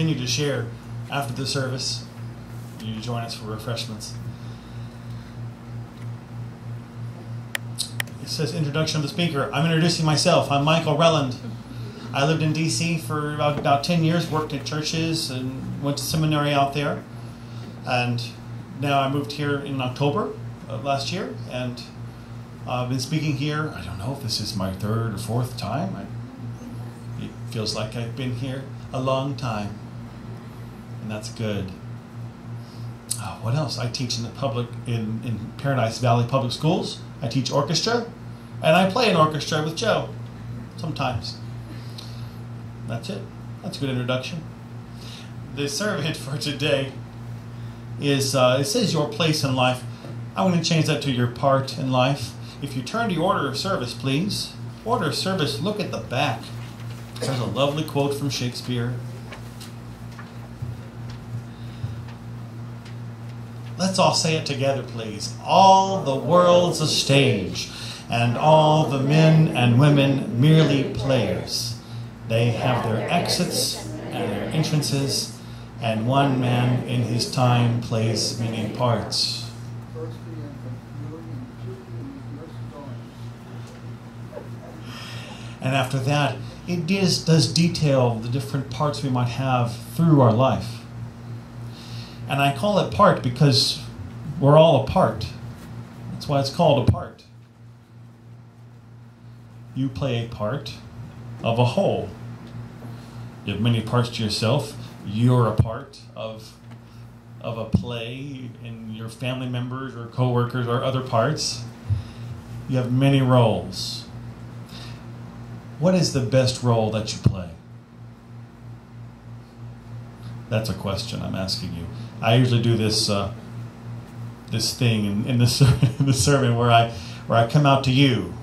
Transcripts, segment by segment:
continue to share after the service. You join us for refreshments. It says, introduction of the speaker. I'm introducing myself. I'm Michael Relland. I lived in D.C. for about 10 years, worked in churches, and went to seminary out there. And now I moved here in October of last year, and I've been speaking here. I don't know if this is my third or fourth time. It feels like I've been here a long time, and that's good. What else? I teach in in Paradise Valley Public Schools. I teach orchestra, and I play an orchestra with Joe sometimes. That's it. That's a good introduction. The sermon for today is, it says your place in life. I'm going to change that to your part in life. If you turn to your order of service, please. Order of service, look at the back. There's a lovely quote from Shakespeare. Let's all say it together, please. All the world's a stage, and all the men and women merely players. They have their exits and their entrances, and one man in his time plays many parts. And after that, it does detail the different parts we might have through our life. And I call it part because we're all a part. That's why it's called a part. You play a part of a whole. You have many parts to yourself. You're a part of a play in your family members or co-workers or other parts. You have many roles. What is the best role that you play? That's a question I'm asking you. I usually do this this thing in the sermon where I come out to you.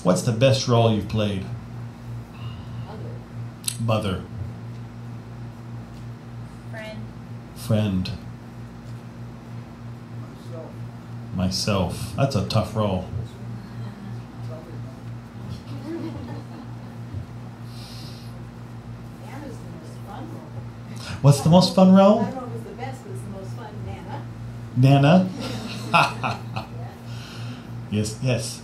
What's the best role you've played? Mother. Friend. Myself. That's a tough role. What's the most fun role? I don't know if it's the best, but it's the most fun. Nana? Yes.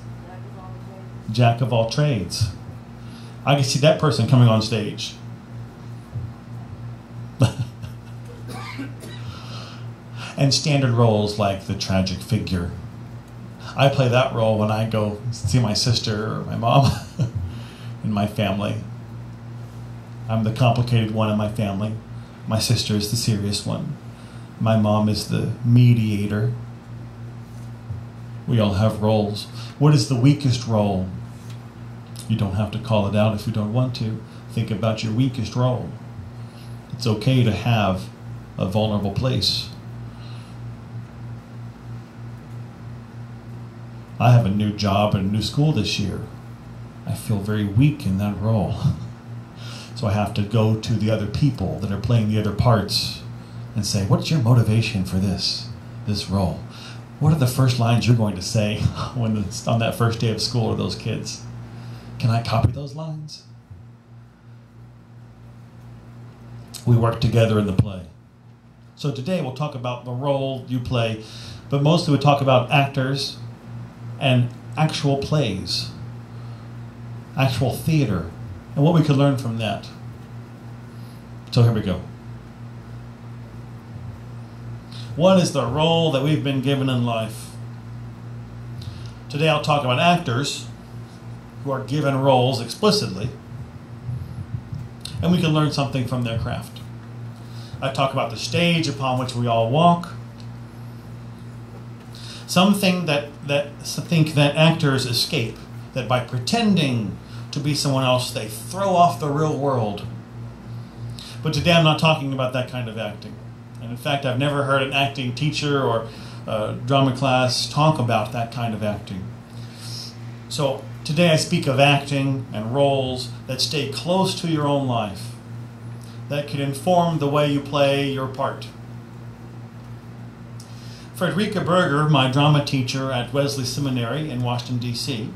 Jack of all trades. I can see that person coming on stage. And standard roles like the tragic figure. I play that role when I go see my sister or my mom in my family. I'm the complicated one in my family. My sister is the serious one. My mom is the mediator. We all have roles. What is the weakest role? You don't have to call it out if you don't want to. Think about your weakest role. It's okay to have a vulnerable place. I have a new job and a new school this year. I feel very weak in that role. So I have to go to the other people that are playing the other parts and say, what's your motivation for this role? What are the first lines you're going to say on that first day of school to those kids? Can I copy those lines? We work together in the play. So today we'll talk about the role you play, but mostly we'll talk about actors and actual plays, actual theater, and what we could learn from that. So here we go. What is the role that we've been given in life? Today I'll talk about actors who are given roles explicitly, and we can learn something from their craft. I talk about the stage upon which we all walk. Some think that actors escape, that by pretending to be someone else, they throw off the real world. But today I'm not talking about that kind of acting. And in fact, I've never heard an acting teacher or drama class talk about that kind of acting. So today I speak of acting and roles that stay close to your own life, that can inform the way you play your part. Frederica Berger, my drama teacher at Wesley Seminary in Washington, D.C.,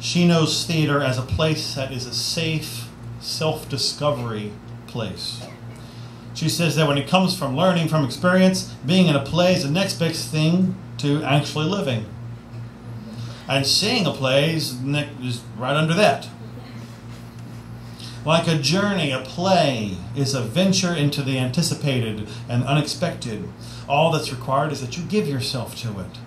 she knows theater as a place that is a safe self-discovery place. She says that when it comes from learning from experience, being in a play is the next best thing to actually living. And seeing a play is right under that. Like a journey, a play is a venture into the anticipated and unexpected. All that's required is that you give yourself to it.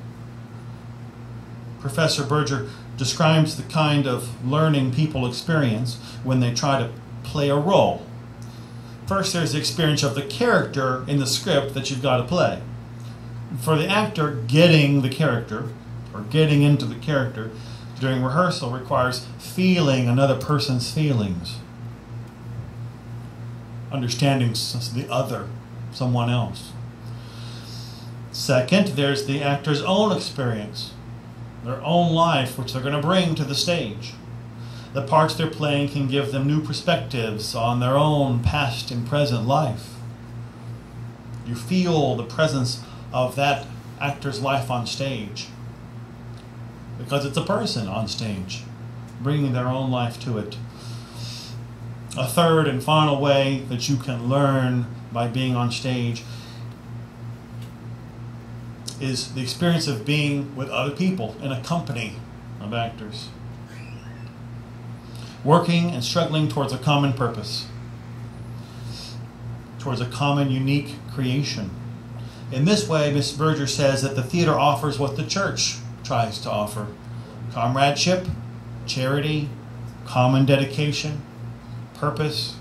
Professor Berger describes the kind of learning people experience when they try to play a role. First, there's the experience of the character in the script that you've got to play. For the actor, getting the character, or getting into the character during rehearsal requires feeling another person's feelings. Understanding the other, someone else. Second, there's the actor's own experience, their own life, which they're going to bring to the stage. The parts they're playing can give them new perspectives on their own past and present life. You feel the presence of that actor's life on stage because it's a person on stage, bringing their own life to it. A third and final way that you can learn by being on stage is the experience of being with other people in a company of actors, working and struggling towards a common purpose, towards a common unique creation. In this way, Ms. Berger says that the theater offers what the church tries to offer: comradeship, charity, common dedication, purpose.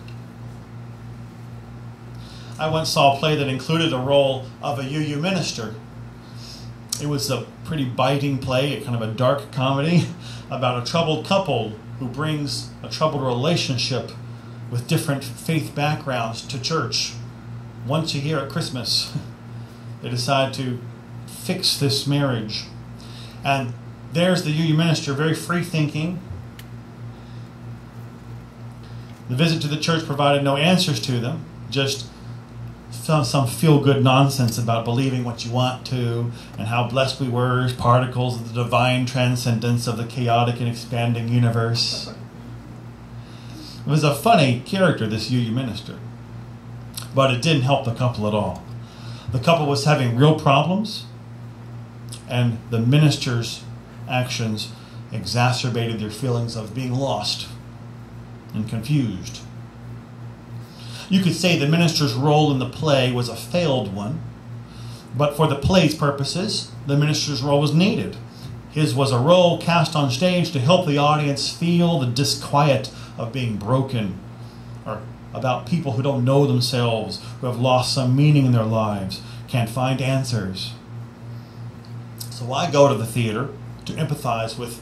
I once saw a play that included a role of a UU minister. It was a pretty biting play, kind of a dark comedy about a troubled couple who brings a troubled relationship with different faith backgrounds to church. Once a year at Christmas, they decide to fix this marriage. And there's the UU minister, very free-thinking. The visit to the church provided no answers to them, just some feel-good nonsense about believing what you want to and how blessed we were as particles of the divine transcendence of the chaotic and expanding universe. It was a funny character, this UU minister, but it didn't help the couple at all. The couple was having real problems, and the minister's actions exacerbated their feelings of being lost and confused. You could say the minister's role in the play was a failed one, but for the play's purposes, the minister's role was needed. His was a role cast on stage to help the audience feel the disquiet of being broken, or about people who don't know themselves, who have lost some meaning in their lives, can't find answers. So I go to the theater to empathize with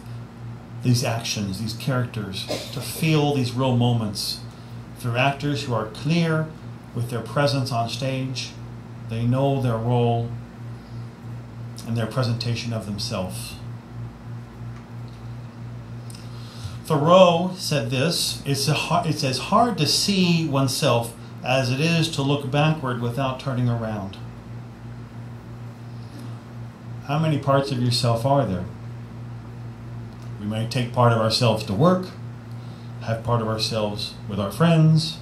these actions, these characters, to feel these real moments through actors who are clear with their presence on stage. They know their role and their presentation of themselves. Thoreau said this: it's as hard to see oneself as it is to look backward without turning around. How many parts of yourself are there? We may take part of ourselves to work, have part of ourselves with our friends.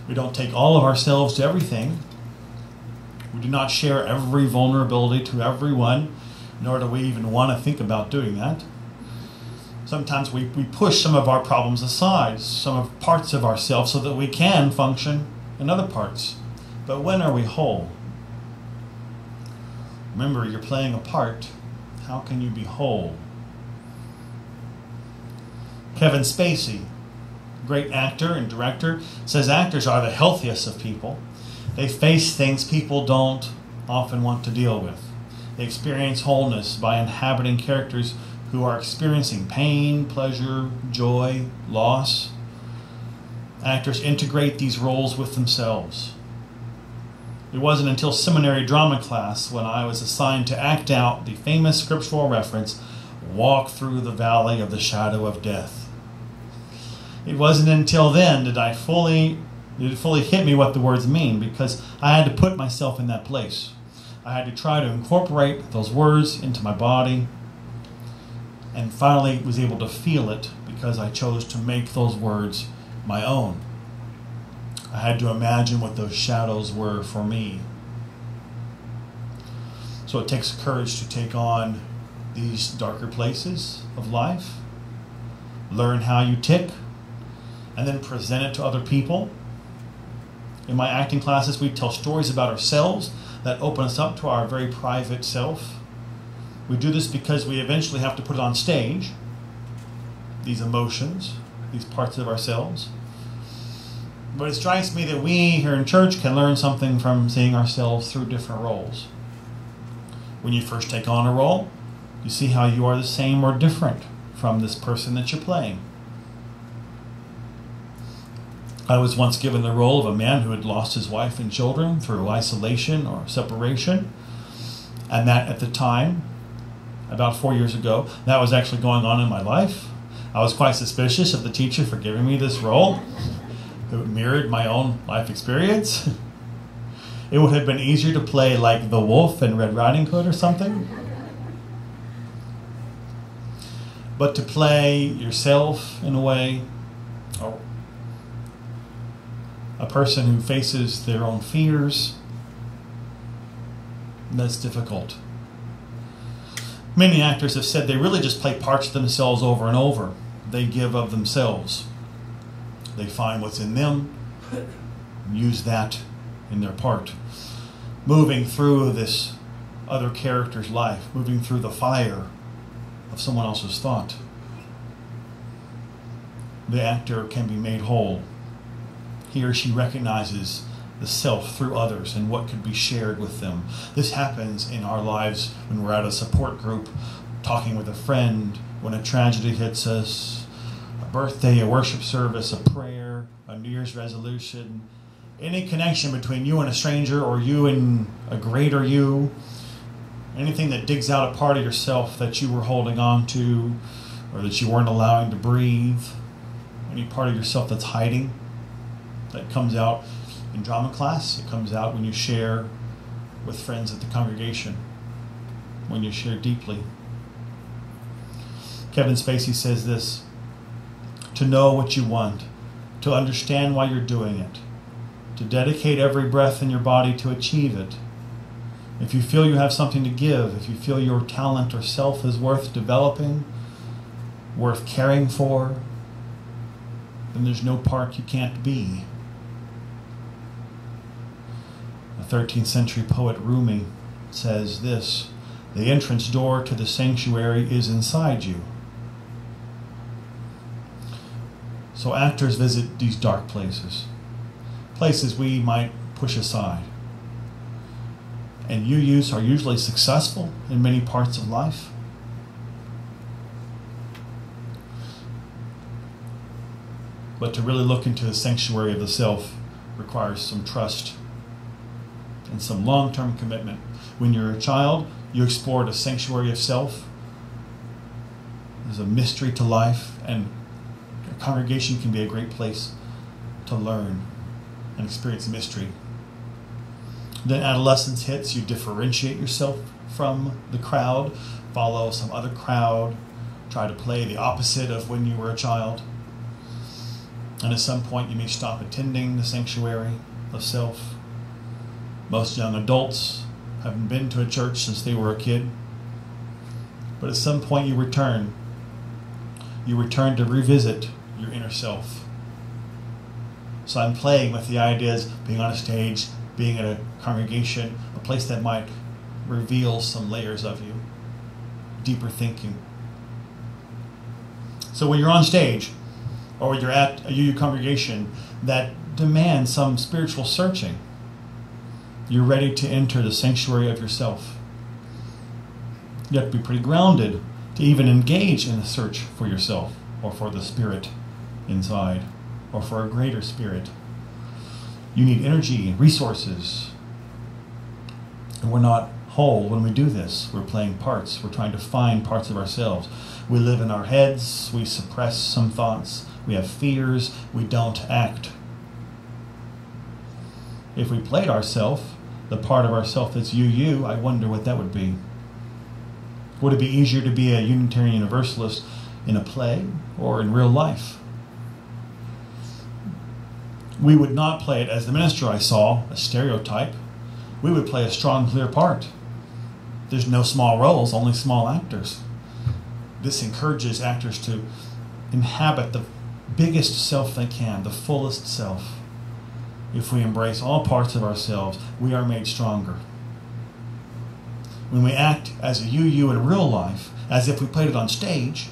We don't take all of ourselves to everything. We do not share every vulnerability to everyone, nor do we even want to think about doing that. Sometimes we push some of our problems aside, some of parts of ourselves, so that we can function in other parts. But when are we whole? Remember, you're playing a part. How can you be whole? Kevin Spacey, great actor and director, says actors are the healthiest of people. They face things people don't often want to deal with. They experience wholeness by inhabiting characters who are experiencing pain, pleasure, joy, loss. Actors integrate these roles with themselves. It wasn't until seminary drama class when I was assigned to act out the famous scriptural reference, "Walk through the valley of the shadow of death." It wasn't until then that it fully hit me what the words mean, because I had to put myself in that place. I had to try to incorporate those words into my body, and finally was able to feel it because I chose to make those words my own. I had to imagine what those shadows were for me. So it takes courage to take on these darker places of life, learn how you tick, and then present it to other people. In my acting classes, we tell stories about ourselves that open us up to our very private self. We do this because we eventually have to put it on stage, these emotions, these parts of ourselves. But it strikes me that we here in church can learn something from seeing ourselves through different roles. When you first take on a role, you see how you are the same or different from this person that you're playing. I was once given the role of a man who had lost his wife and children through isolation or separation. And that at the time, about 4 years ago, that was actually going on in my life. I was quite suspicious of the teacher for giving me this role. It mirrored my own life experience. It would have been easier to play like the wolf in Red Riding Hood or something. But to play yourself in a way, or a person who faces their own fears, that's difficult. Many actors have said they really just play parts of themselves over and over. They give of themselves. They find what's in them, use that in their part. Moving through this other character's life, moving through the fire of someone else's thought. The actor can be made whole. He or she recognizes the self through others and what could be shared with them. This happens in our lives when we're at a support group, talking with a friend, when a tragedy hits us, a birthday, a worship service, a prayer, a New Year's resolution, any connection between you and a stranger or you and a greater you, anything that digs out a part of yourself that you were holding on to or that you weren't allowing to breathe, any part of yourself that's hiding, that comes out in drama class. It comes out when you share with friends at the congregation, when you share deeply. Kevin Spacey says this: to know what you want, to understand why you're doing it, to dedicate every breath in your body to achieve it. If you feel you have something to give, if you feel your talent or self is worth developing, worth caring for, then there's no part you can't be. The 13th century poet Rumi says this: the entrance door to the sanctuary is inside you. So actors visit these dark places, places we might push aside. And you are usually successful in many parts of life. But to really look into the sanctuary of the self requires some trust and some long-term commitment. When you're a child, you explored a sanctuary of self. There's a mystery to life, and a congregation can be a great place to learn and experience mystery. Then adolescence hits, you differentiate yourself from the crowd, follow some other crowd, try to play the opposite of when you were a child. And at some point you may stop attending the sanctuary of self. Most young adults haven't been to a church since they were a kid. But at some point you return. You return to revisit your inner self. So I'm playing with the ideas, being on a stage, being at a congregation, a place that might reveal some layers of you, deeper thinking. So when you're on stage, or when you're at a UU congregation that demands some spiritual searching, you're ready to enter the sanctuary of yourself. You have to be pretty grounded to even engage in the search for yourself, or for the spirit inside, or for a greater spirit. You need energy and resources. And we're not whole when we do this. We're playing parts. We're trying to find parts of ourselves. We live in our heads. We suppress some thoughts. We have fears. We don't act. If we played ourself, the part of ourself that's you, I wonder what that would be. Would it be easier to be a Unitarian Universalist in a play or in real life? We would not play it as the minister I saw, a stereotype. We would play a strong, clear part. There's no small roles, only small actors. This encourages actors to inhabit the biggest self they can, the fullest self. If we embrace all parts of ourselves, we are made stronger. When we act as a you in real life, as if we played it on stage,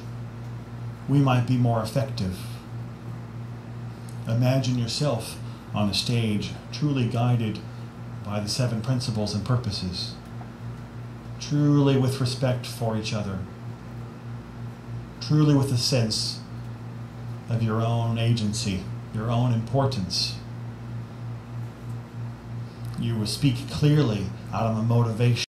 we might be more effective. Imagine yourself on a stage, truly guided by the 7 principles and purposes, truly with respect for each other, truly with a sense of your own agency, your own importance. You will speak clearly out of a motivation